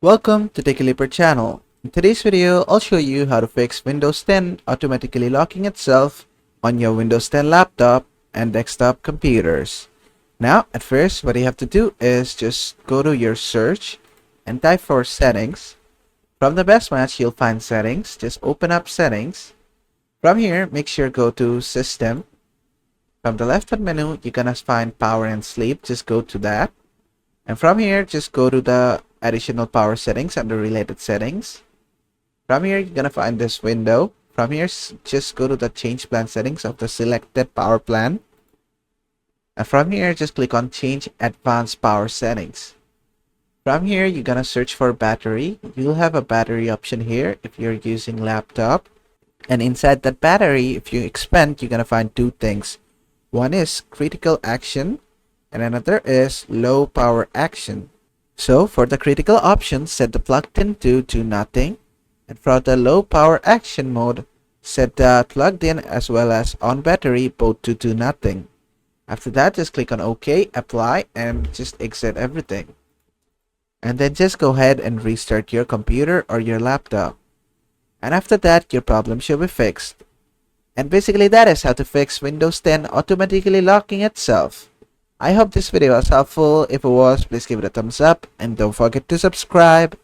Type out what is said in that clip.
Welcome to TechCaliper channel. In today's video, I'll show you how to fix Windows 10 automatically locking itself on your Windows 10 laptop and desktop computers. Now, at first, what you have to do is just go to your search and type for settings. From the best match, you'll find settings. Just open up settings. From here, make sure go to system. From the left hand menu, you're gonna find power and sleep. Just go to that. And from here, just go to the additional power settings under related settings. From here, you're gonna find this window. From here, just go to the change plan settings of the selected power plan. And from here, just click on change advanced power settings. From here, you're gonna search for battery. You'll have a battery option here if you're using laptop. And inside that battery, if you expand, you're gonna find two things. One is critical action and another is low power action. So for the critical option, set the plugged in to nothing. And for the low power action mode, set the plugged in as well as on battery both to nothing. After that, just click on OK, apply, and just exit everything. And then just go ahead and restart your computer or your laptop. And after that, your problem should be fixed. And basically that is how to fix Windows 10 automatically locking itself. I hope this video was helpful. If it was, please give it a thumbs up and don't forget to subscribe.